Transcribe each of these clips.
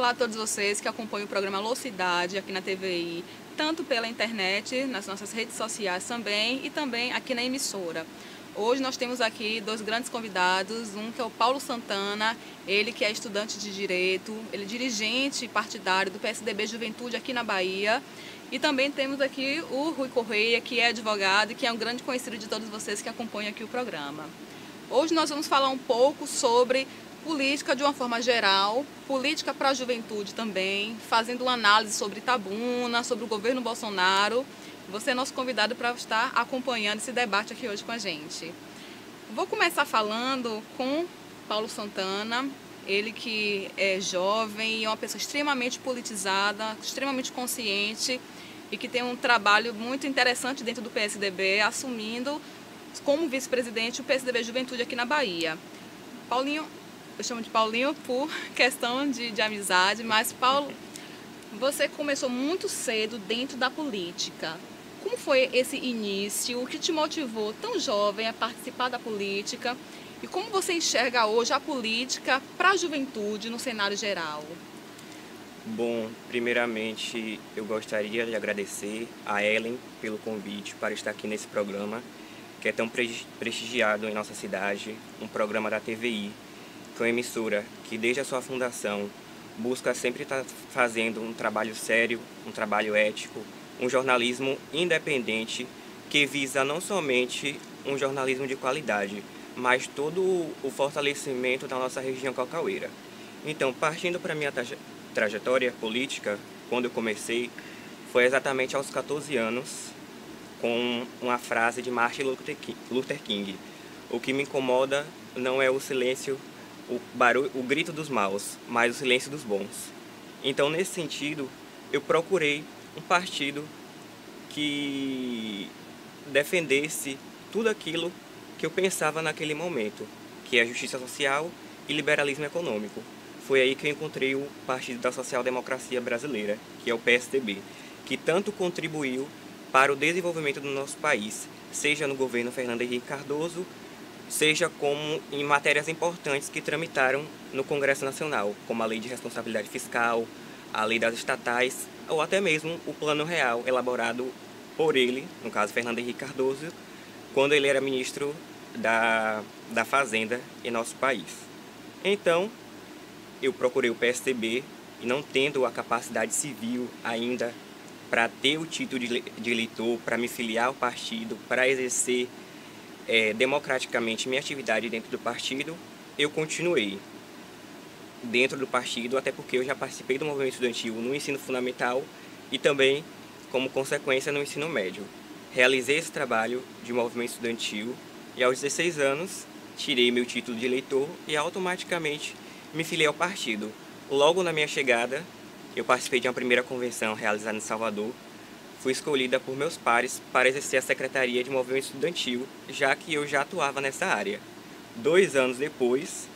Olá a todos vocês que acompanham o programa Alô Cidade aqui na TVI, tanto pela internet, nas nossas redes sociais também e também aqui na emissora. Hoje nós temos aqui dois grandes convidados, um que é o Paulo Santana, ele que é estudante de Direito, ele é dirigente partidário do PSDB Juventude aqui na Bahia. E também temos aqui o Rui Correia, que é advogado e que é um grande conhecido de todos vocês que acompanham aqui o programa. Hoje nós vamos falar um pouco sobre política de uma forma geral, política para a juventude também, fazendo uma análise sobre Itabuna, sobre o governo Bolsonaro. Você é nosso convidado para estar acompanhando esse debate aqui hoje com a gente. Vou começar falando com Paulo Santana, ele que é jovem e é uma pessoa extremamente politizada, extremamente consciente e que tem um trabalho muito interessante dentro do PSDB, assumindo como vice-presidente o PSDB Juventude aqui na Bahia. Paulinho, eu chamo de Paulinho por questão de amizade, mas Paulo, você começou muito cedo dentro da política. Como foi esse início? O que te motivou tão jovem a participar da política? E como você enxerga hoje a política para a juventude no cenário geral? Bom, primeiramente eu gostaria de agradecer a Ellen pelo convite para estar aqui nesse programa, que é tão prestigiado em nossa cidade, um programa da TVI, que é uma emissora que desde a sua fundação busca sempre estar fazendo um trabalho sério, um trabalho ético, um jornalismo independente que visa não somente um jornalismo de qualidade, mas todo o fortalecimento da nossa região caucaueira. Então, partindo para a minha trajetória política, quando eu comecei, foi exatamente aos 14 anos, com uma frase de Martin Luther King. O que me incomoda não é o silêncio, o barulho, o grito dos maus, mas o silêncio dos bons. Então, nesse sentido, eu procurei um partido que defendesse tudo aquilo que eu pensava naquele momento, que é a justiça social e liberalismo econômico. Foi aí que eu encontrei o Partido da Social Democracia Brasileira, que é o PSDB, que tanto contribuiu para o desenvolvimento do nosso país, seja no governo Fernando Henrique Cardoso, seja como em matérias importantes que tramitaram no Congresso Nacional, como a Lei de Responsabilidade Fiscal, a Lei das Estatais, ou até mesmo o Plano Real, elaborado por ele, no caso Fernando Henrique Cardoso, quando ele era ministro da Fazenda em nosso país. Então, eu procurei o PSDB e, não tendo a capacidade civil ainda para ter o título de eleitor, para me filiar ao partido, para exercer democraticamente minha atividade dentro do partido, eu continuei dentro do partido, até porque eu já participei do movimento estudantil no ensino fundamental e também, como consequência, no ensino médio. Realizei esse trabalho de movimento estudantil e, aos 16 anos, tirei meu título de eleitor e automaticamente me filiei ao partido. Logo na minha chegada, eu participei de uma primeira convenção realizada em Salvador. Fui escolhida por meus pares para exercer a Secretaria de Movimento Estudantil, já que eu já atuava nessa área. 2 anos depois,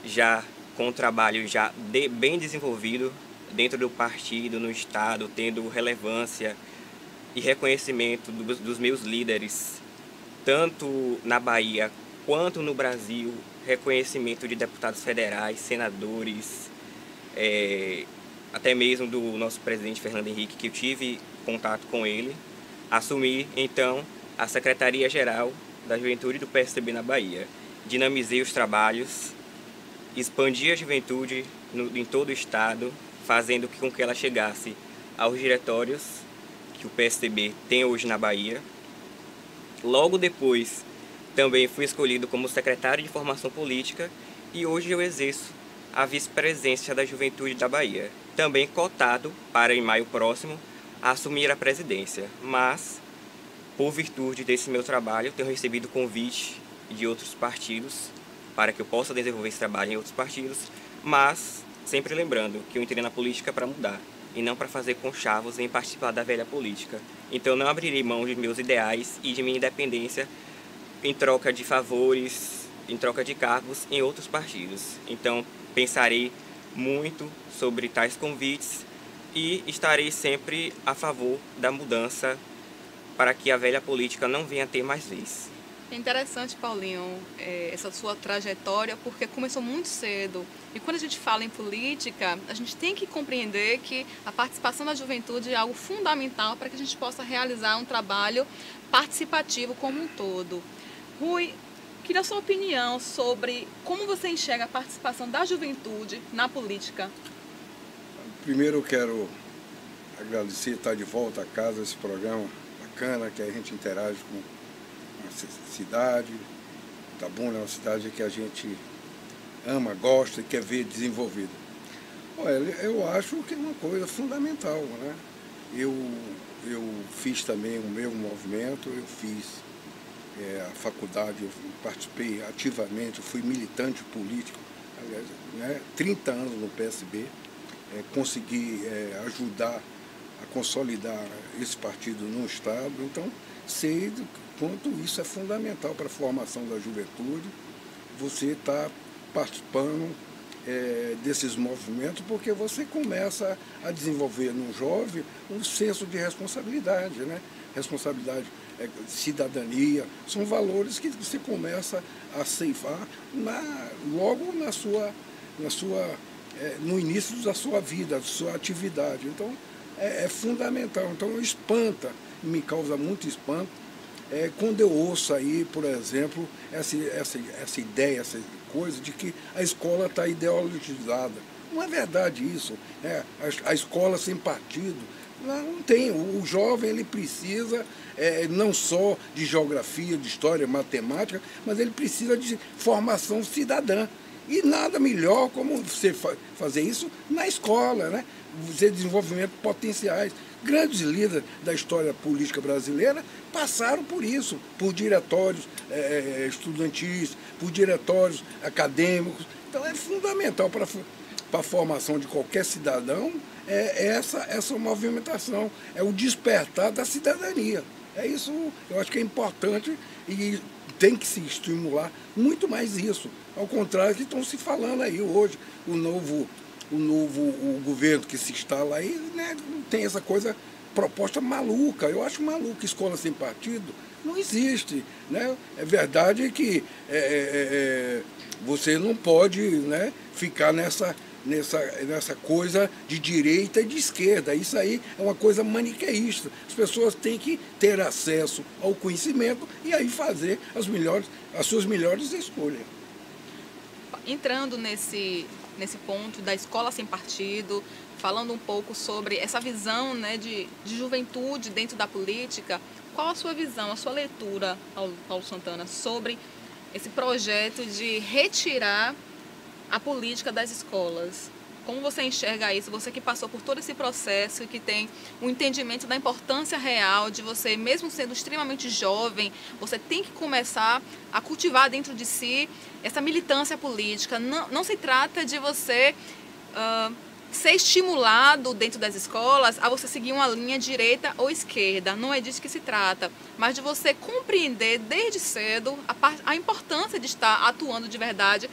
já com o trabalho bem desenvolvido dentro do partido, no estado, tendo relevância e reconhecimento dos meus líderes, tanto na Bahia quanto no Brasil, reconhecimento de deputados federais, senadores, até mesmo do nosso presidente Fernando Henrique, que eu tive contato com ele, assumi então a Secretaria-Geral da Juventude do PSDB na Bahia. Dinamizei os trabalhos, expandi a juventude em todo o estado, fazendo com que ela chegasse aos diretórios que o PSDB tem hoje na Bahia. Logo depois, também fui escolhido como secretário de Formação Política e hoje eu exerço a vice-presidência da Juventude da Bahia. Também cotado para, em maio próximo, assumir a presidência. Mas, por virtude desse meu trabalho, tenho recebido convite de outros partidos para que eu possa desenvolver esse trabalho em outros partidos, mas sempre lembrando que eu entrei na política para mudar e não para fazer conchavos em participar da velha política. Então não abrirei mão de meus ideais e de minha independência em troca de favores, em troca de cargos em outros partidos. Então pensarei muito sobre tais convites e estarei sempre a favor da mudança para que a velha política não venha a ter mais vez. É interessante, Paulinho, essa sua trajetória, porque começou muito cedo. E quando a gente fala em política, a gente tem que compreender que a participação da juventude é algo fundamental para que a gente possa realizar um trabalho participativo como um todo. Rui, queria a sua opinião sobre como você enxerga a participação da juventude na política. Primeiro eu quero agradecer estar de volta a casa, esse programa bacana, que a gente interage com a cidade. Tá bom, é uma cidade que a gente ama, gosta e quer ver desenvolvida. Olha, eu acho que é uma coisa fundamental, né? Eu fiz também o meu movimento, eu fiz a faculdade, eu participei ativamente, eu fui militante político, aliás, né, 30 anos no PSB, consegui ajudar a consolidar esse partido no Estado, então sei do quanto isso é fundamental para a formação da juventude, você está participando desses movimentos, porque você começa a desenvolver no jovem um senso de responsabilidade, né? Responsabilidade, cidadania, são valores que você começa a ceifar logo no início da sua vida, da sua atividade. Então, é fundamental. Então, me causa muito espanto, quando eu ouço aí, por exemplo, essa ideia, essa coisa de que a escola está ideologizada. Não é verdade isso. A escola sem partido, não tem. O jovem ele precisa não só de geografia, de história, matemática, mas ele precisa de formação cidadã. E nada melhor como você fazer isso na escola, né? Você desenvolvimento potenciais. Grandes líderes da história política brasileira passaram por isso, por diretórios estudantis, por diretórios acadêmicos. Então é fundamental para a formação de qualquer cidadão essa movimentação, é o despertar da cidadania. É isso, eu acho que é importante e tem que se estimular muito mais isso. Ao contrário do que estão se falando aí hoje, o governo que se instala aí, né, tem essa coisa, proposta maluca. Eu acho maluca, escola sem partido não existe, né? É verdade que você não pode, né, ficar nessa coisa de direita e de esquerda. Isso aí é uma coisa maniqueísta. As pessoas têm que ter acesso ao conhecimento e aí fazer as suas melhores escolhas. Entrando nesse ponto da escola sem partido, falando um pouco sobre essa visão, né, de juventude dentro da política, qual a sua visão, a sua leitura, Paulo Santana, sobre esse projeto de retirar a política das escolas? Como você enxerga isso? Você que passou por todo esse processo e que tem um entendimento da importância real de você, mesmo sendo extremamente jovem, você tem que começar a cultivar dentro de si essa militância política. Não se trata de você ser estimulado dentro das escolas a você seguir uma linha direita ou esquerda. Não é disso que se trata, mas de você compreender desde cedo a importância de estar atuando de verdade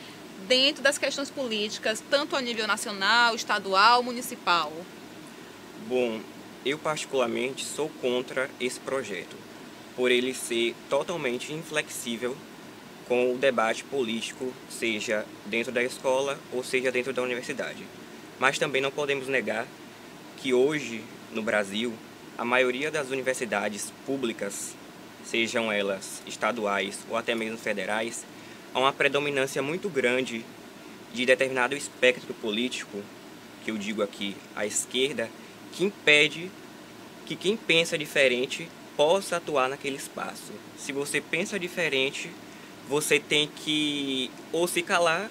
dentro das questões políticas, tanto a nível nacional, estadual, municipal. Bom, eu particularmente sou contra esse projeto, por ele ser totalmente inflexível com o debate político, seja dentro da escola ou seja dentro da universidade. Mas também não podemos negar que hoje, no Brasil, a maioria das universidades públicas, sejam elas estaduais ou até mesmo federais, há uma predominância muito grande de determinado espectro político, que eu digo aqui, a esquerda, que impede que quem pensa diferente possa atuar naquele espaço. Se você pensa diferente, você tem que ou se calar,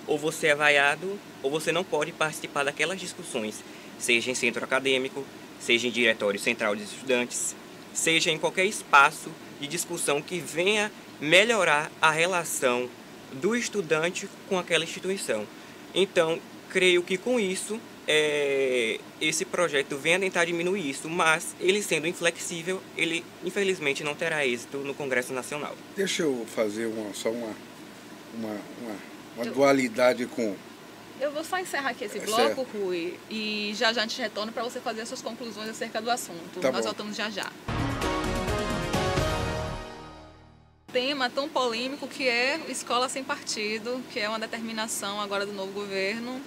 ou você é vaiado, ou você não pode participar daquelas discussões, seja em centro acadêmico, seja em diretório central de estudantes, seja em qualquer espaço de discussão que venha melhorar a relação do estudante com aquela instituição. Então, creio que com isso, esse projeto venha tentar diminuir isso, mas ele sendo inflexível, ele infelizmente não terá êxito no Congresso Nacional. Deixa eu fazer só uma dualidade com... Eu vou só encerrar aqui esse bloco, Rui, e já a gente retorna para você fazer as suas conclusões acerca do assunto. Tá Nós bom. voltamos já já. Tema tão polêmico que é escola sem partido, que é uma determinação agora do novo governo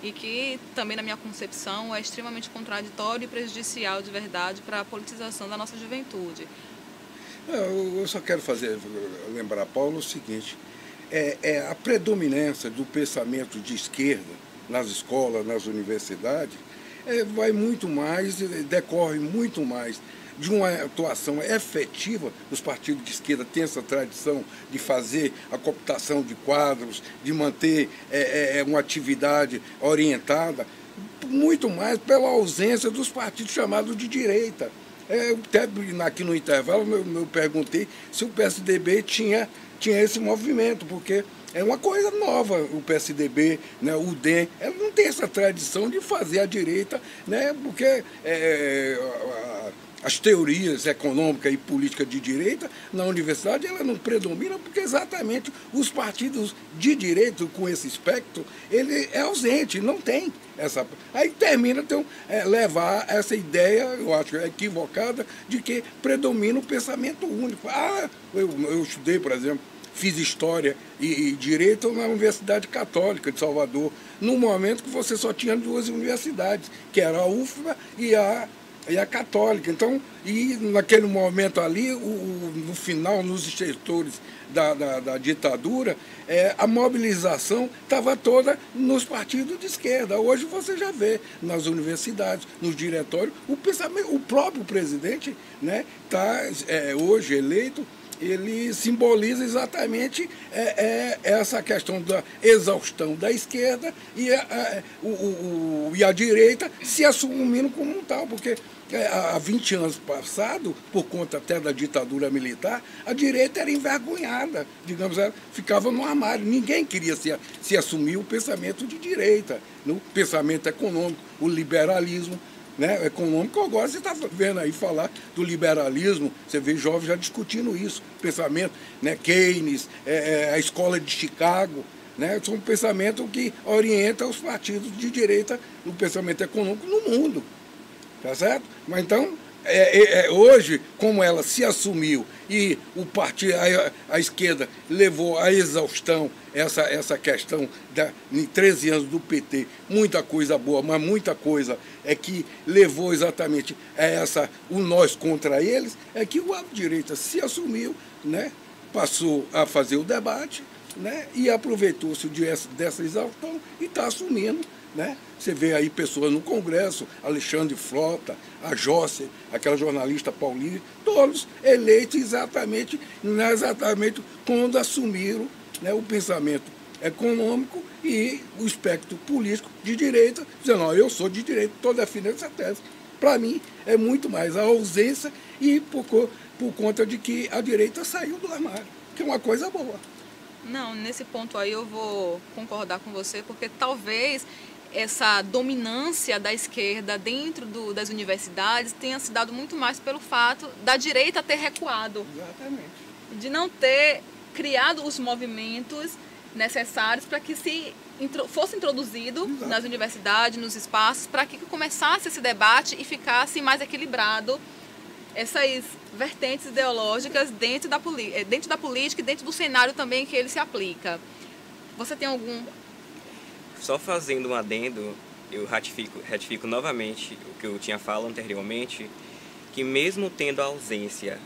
e que também, na minha concepção, é extremamente contraditório e prejudicial de verdade para a politização da nossa juventude. Eu só quero lembrar, Paulo, o seguinte, a predominância do pensamento de esquerda nas escolas, nas universidades, vai muito mais, decorre muito mais de uma atuação efetiva. Os partidos de esquerda têm essa tradição de fazer a cooptação de quadros, de manter uma atividade orientada, muito mais pela ausência dos partidos chamados de direita. Até aqui no intervalo eu perguntei se o PSDB tinha esse movimento, porque é uma coisa nova o PSDB, né, o DEM, ela não tem essa tradição de fazer a direita, né, porque as teorias econômicas e políticas de direita na universidade ela não predomina porque exatamente os partidos de direita com esse espectro, ele é ausente, não tem essa. Aí termina então levar essa ideia, eu acho equivocada, de que predomina o pensamento único. Eu estudei, por exemplo, fiz História e Direito na Universidade Católica de Salvador, no momento que você só tinha duas universidades, que era a UFBA e a Católica. Então, e naquele momento ali, no final, nos setores da ditadura, a mobilização estava toda nos partidos de esquerda. Hoje você já vê nas universidades, nos diretórios, o próprio presidente, né, está hoje eleito. Ele simboliza exatamente essa questão da exaustão da esquerda e a direita se assumindo como um tal, porque há 20 anos passado, por conta até da ditadura militar, a direita era envergonhada, digamos, ela ficava no armário, ninguém queria se assumir o pensamento de direita, no pensamento econômico, o liberalismo, né, econômico. Agora você está vendo aí falar do liberalismo, você vê jovens já discutindo isso, pensamento, né, Keynes, a escola de Chicago, né, são um pensamento que orienta os partidos de direita no pensamento econômico no mundo, tá certo? Mas então, hoje, como ela se assumiu e o partido, a esquerda levou à exaustão essa questão em 13 anos do PT, muita coisa boa, mas muita coisa que levou exatamente o nós contra eles, que a direita se assumiu, né, passou a fazer o debate, né, e aproveitou-se dessa exaustão e está assumindo. Né? Você vê aí pessoas no Congresso, Alexandre Frota, a Jossi, aquela jornalista paulista, todos eleitos exatamente quando assumiram, né, o pensamento econômico e o espectro político de direita, dizendo, não, eu sou de direita, estou defendendo essa tese. Para mim, é muito mais a ausência e por conta de que a direita saiu do armário, que é uma coisa boa. Não, nesse ponto aí eu vou concordar com você, porque talvez essa dominância da esquerda dentro das universidades tenha se dado muito mais pelo fato da direita ter recuado. Exatamente. De não ter criado os movimentos necessários para que fosse introduzido nas universidades, nos espaços, para que começasse esse debate e ficasse mais equilibrado essas vertentes ideológicas dentro da política e dentro do cenário também que ele se aplica. Você tem algum... Só fazendo um adendo, eu ratifico novamente o que eu tinha falado anteriormente, que mesmo tendo a ausência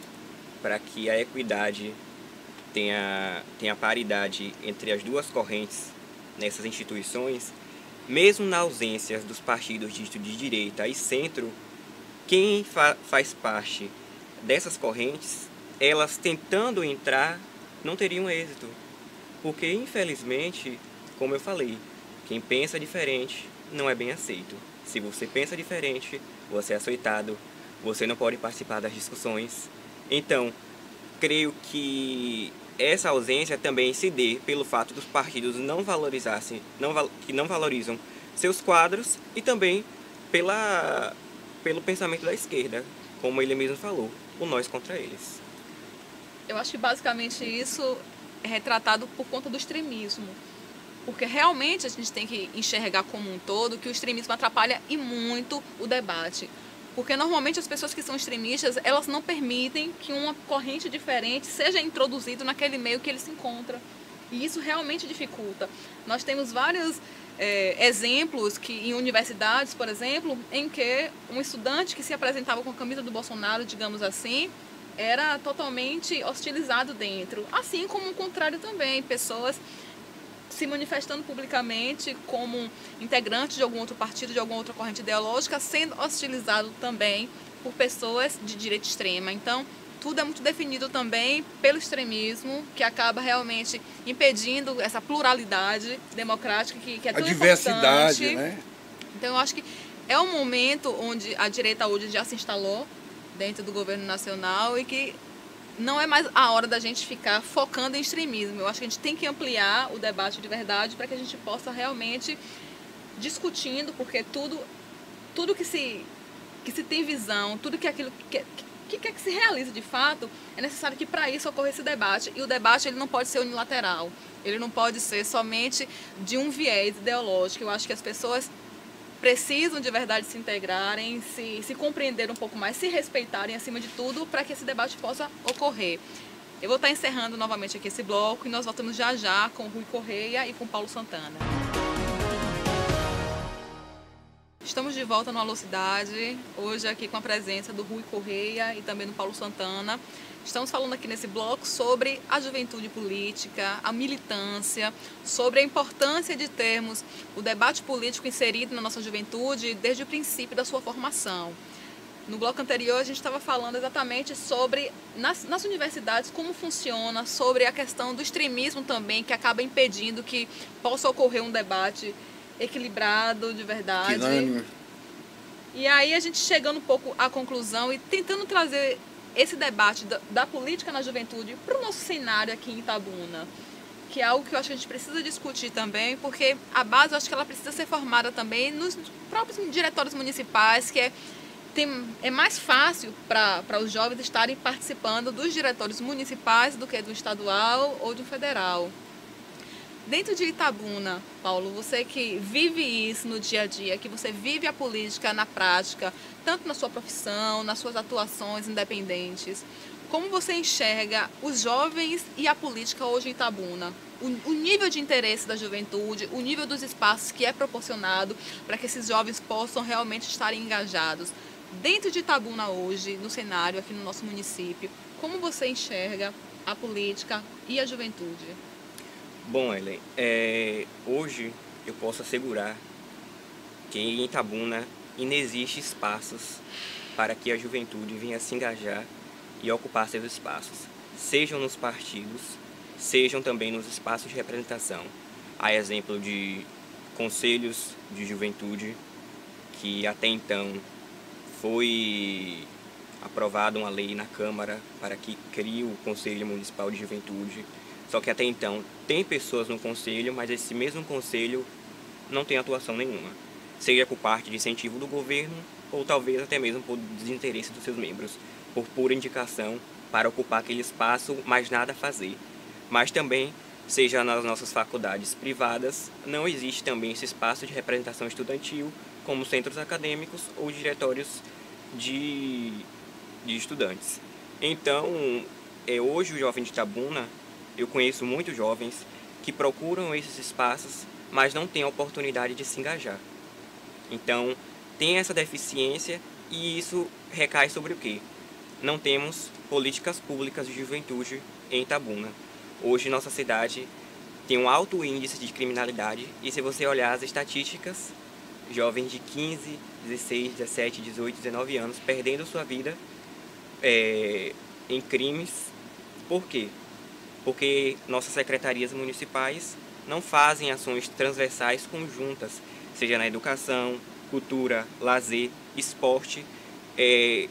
para que a equidade tenha paridade entre as duas correntes nessas instituições, mesmo na ausência dos partidos de direita e centro, quem faz parte dessas correntes, elas tentando entrar, não teriam êxito. Porque, infelizmente, como eu falei, quem pensa diferente não é bem aceito. Se você pensa diferente, você é açoitado, você não pode participar das discussões. Então, creio que essa ausência também se dê pelo fato dos partidos que não valorizam seus quadros e também pelo pensamento da esquerda, como ele mesmo falou, o nós contra eles. Eu acho que basicamente isso é retratado por conta do extremismo. Porque realmente a gente tem que enxergar como um todo que o extremismo atrapalha e muito o debate. Porque normalmente as pessoas que são extremistas, elas não permitem que uma corrente diferente seja introduzida naquele meio que ele se encontra. E isso realmente dificulta. Nós temos vários exemplos que em universidades, por exemplo, em que um estudante que se apresentava com a camisa do Bolsonaro, digamos assim, era totalmente hostilizado dentro. Assim como o contrário também, pessoas se manifestando publicamente como integrantes de algum outro partido, de alguma outra corrente ideológica, sendo hostilizado também por pessoas de direita extrema. Então, tudo é muito definido também pelo extremismo, que acaba realmente impedindo essa pluralidade democrática que é tão importante. A diversidade, né? Então, eu acho que é um momento onde a direita hoje já se instalou dentro do governo nacional e que não é mais a hora da gente ficar focando em extremismo. Eu acho que a gente tem que ampliar o debate de verdade para que a gente possa realmente discutindo, porque tudo que se tem visão, tudo que aquilo que se realiza de fato, é necessário que para isso ocorra esse debate. E o debate ele não pode ser unilateral, ele não pode ser somente de um viés ideológico. Eu acho que as pessoas precisam de verdade se integrarem, se compreender um pouco mais, se respeitarem acima de tudo, para que esse debate possa ocorrer. Eu vou estar encerrando novamente aqui esse bloco e nós voltamos já já com o Rui Correia e com o Paulo Santana. Estamos de volta no Alô Cidade, hoje aqui com a presença do Rui Correia e também do Paulo Santana. Estamos falando aqui nesse bloco sobre a juventude política, a militância, sobre a importância de termos o debate político inserido na nossa juventude desde o princípio da sua formação. No bloco anterior a gente estava falando exatamente sobre, nas universidades, como funciona, sobre a questão do extremismo também, que acaba impedindo que possa ocorrer um debate equilibrado, de verdade. Tirânimo. E aí a gente chegando um pouco à conclusão e tentando trazer esse debate da política na juventude para o nosso cenário aqui em Itabuna, que é algo que eu acho que a gente precisa discutir também, porque a base eu acho que ela precisa ser formada também nos próprios diretórios municipais, que é mais fácil para os jovens estarem participando dos diretórios municipais do que do estadual ou do federal. Dentro de Itabuna, Paulo, você que vive isso no dia a dia, que você vive a política na prática, tanto na sua profissão, nas suas atuações independentes, como você enxerga os jovens e a política hoje em Itabuna? O nível de interesse da juventude, o nível dos espaços que é proporcionado para que esses jovens possam realmente estarem engajados. Dentro de Itabuna hoje, no cenário aqui no nosso município, como você enxerga a política e a juventude? Bom, Ellen, hoje eu posso assegurar que em Itabuna inexiste espaços para que a juventude venha se engajar e ocupar seus espaços, sejam nos partidos, sejam também nos espaços de representação. Há exemplo de conselhos de juventude, que até então foi aprovada uma lei na Câmara para que crie o Conselho Municipal de Juventude. Só que até então tem pessoas no conselho, mas esse mesmo conselho não tem atuação nenhuma. Seja por parte de incentivo do governo ou talvez até mesmo por desinteresse dos seus membros, por pura indicação para ocupar aquele espaço, mas nada a fazer. Mas também, seja nas nossas faculdades privadas, não existe também esse espaço de representação estudantil, como centros acadêmicos ou diretórios de estudantes. Então, hoje o jovem de Itabuna, eu conheço muitos jovens que procuram esses espaços, mas não têm a oportunidade de se engajar. Então, tem essa deficiência e isso recai sobre o quê? Não temos políticas públicas de juventude em Itabuna. Hoje, nossa cidade tem um alto índice de criminalidade e se você olhar as estatísticas, jovens de 15, 16, 17, 18, 19 anos perdendo sua vida em crimes. Por quê? Porque nossas secretarias municipais não fazem ações transversais conjuntas, seja na educação, cultura, lazer, esporte,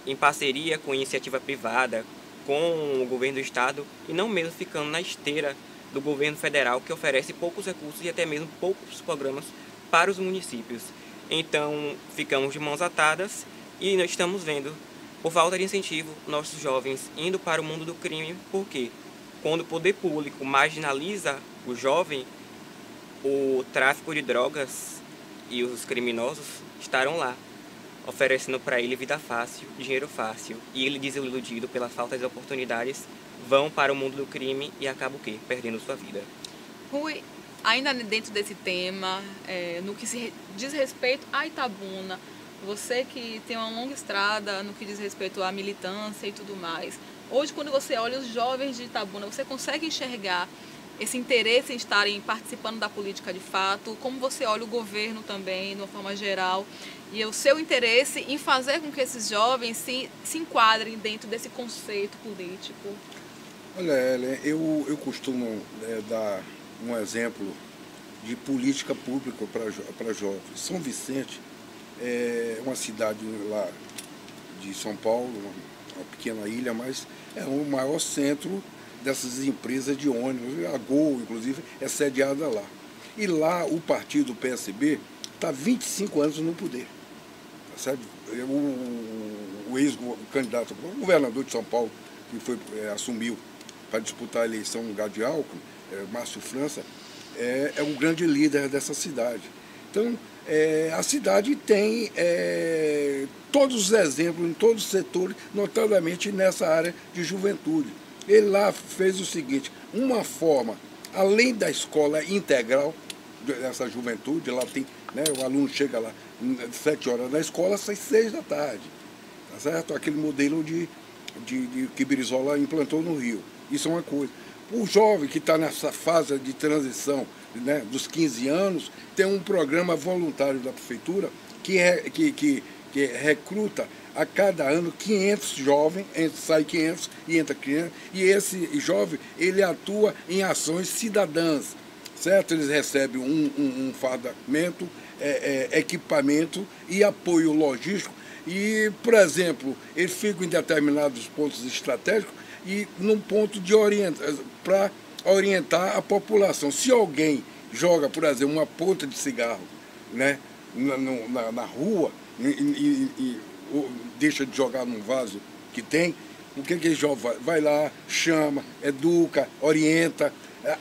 em parceria com iniciativa privada, com o governo do estado e não mesmo ficando na esteira do governo federal, que oferece poucos recursos e até mesmo poucos programas para os municípios. Então, ficamos de mãos atadas e nós estamos vendo, por falta de incentivo, nossos jovens indo para o mundo do crime. Por quê? Quando o poder público marginaliza o jovem, o tráfico de drogas e os criminosos estarão lá. oferecendo para ele vida fácil, dinheiro fácil. E ele, desiludido pela falta de oportunidades, vão para o mundo do crime e acaba o quê? Perdendo sua vida. Rui, ainda dentro desse tema, no que se diz respeito a Itabuna, você que tem uma longa estrada no que diz respeito à militância e tudo mais, hoje quando você olha os jovens de Itabuna, você consegue enxergar esse interesse em estarem participando da política de fato? Como você olha o governo também, de uma forma geral, e o seu interesse em fazer com que esses jovens se enquadrem dentro desse conceito político? Olha, Ellen, eu costumo dar um exemplo de política pública para jovens. São Vicente é uma cidade lá de São Paulo, uma pequena ilha, mas é o maior centro dessas empresas de ônibus. A Gol, inclusive, é sediada lá. E lá o partido PSB está 25 anos no poder. Sabe? O ex-candidato, o governador de São Paulo, que assumiu para disputar a eleição no lugar de Alckmin, Márcio França, é o grande líder dessa cidade. Então, a cidade tem todos os exemplos em todos os setores, notadamente nessa área de juventude. Ele lá fez o seguinte, uma forma, além da escola integral dessa juventude, lá tem, né, o aluno chega lá 7 horas na escola, sai 6 da tarde, tá certo? Aquele modelo que Brizola implantou no Rio. Isso é uma coisa. O jovem que está nessa fase de transição, né, dos 15 anos, tem um programa voluntário da prefeitura que recruta a cada ano 500 jovens, sai 500 e entra 500, e esse jovem ele atua em ações cidadãs, certo? Eles recebem um fardamento, equipamento e apoio logístico, e, por exemplo, eles ficam em determinados pontos estratégicos e num ponto para orientar a população. Se alguém joga, por exemplo, uma ponta de cigarro, né, na rua e deixa de jogar num vaso que tem, o que ele joga? Vai lá, chama, educa, orienta,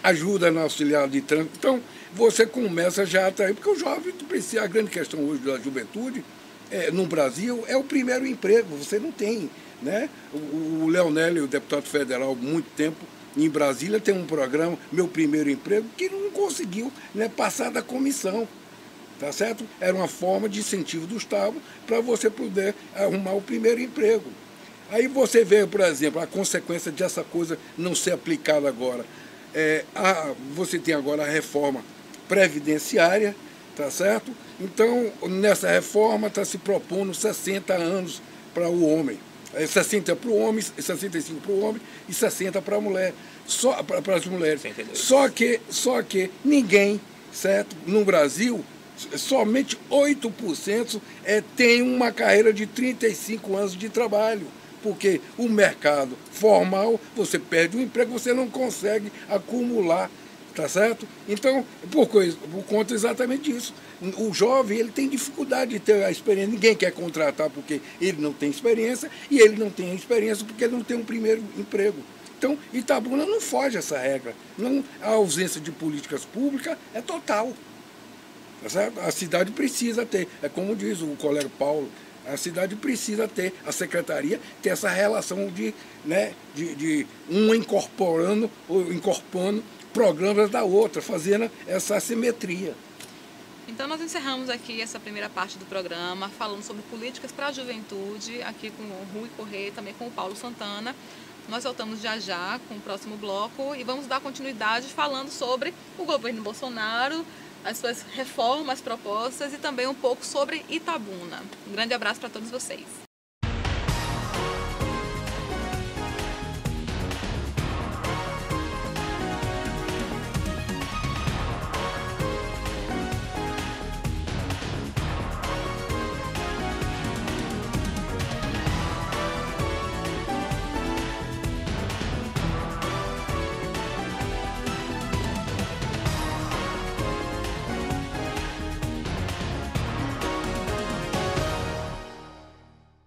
ajuda no auxiliar de trânsito. Então, você começa já a atrair, porque o jovem precisa, a grande questão hoje da juventude, no Brasil, é o primeiro emprego, você não tem, né? O Leonel, o deputado federal, muito tempo, em Brasília, tem um programa, Meu Primeiro Emprego, que não conseguiu, né, passar da comissão, tá certo? Era uma forma de incentivo do Estado para você poder arrumar o primeiro emprego. Aí você vê, por exemplo, a consequência dessa coisa não ser aplicada agora. Você tem agora a reforma previdenciária, tá certo? Então, nessa reforma está se propondo 60 anos para o homem. 60 para o homem, 65 para o homem e 60 para a mulher. Só para as mulheres. Só que ninguém, certo? No Brasil, somente 8% tem uma carreira de 35 anos de trabalho. Porque o mercado formal, você perde o emprego, você não consegue acumular, tá certo? Então, por conta exatamente disso. O jovem, ele tem dificuldade de ter a experiência. Ninguém quer contratar porque ele não tem experiência e ele não tem experiência porque ele não tem um primeiro emprego. Então, Itabuna não foge a essa regra. Não, a ausência de políticas públicas é total. Tá certo? A cidade precisa ter, como diz o colega Paulo, a cidade precisa ter, a secretaria ter essa relação de uma incorporando programas da outra, fazendo essa assimetria. Então nós encerramos aqui essa primeira parte do programa, falando sobre políticas para a juventude, aqui com o Rui Corrêa e também com o Paulo Santana. Nós voltamos já com o próximo bloco e vamos dar continuidade falando sobre o governo Bolsonaro, as suas reformas propostas e também um pouco sobre Itabuna. Um grande abraço para todos vocês.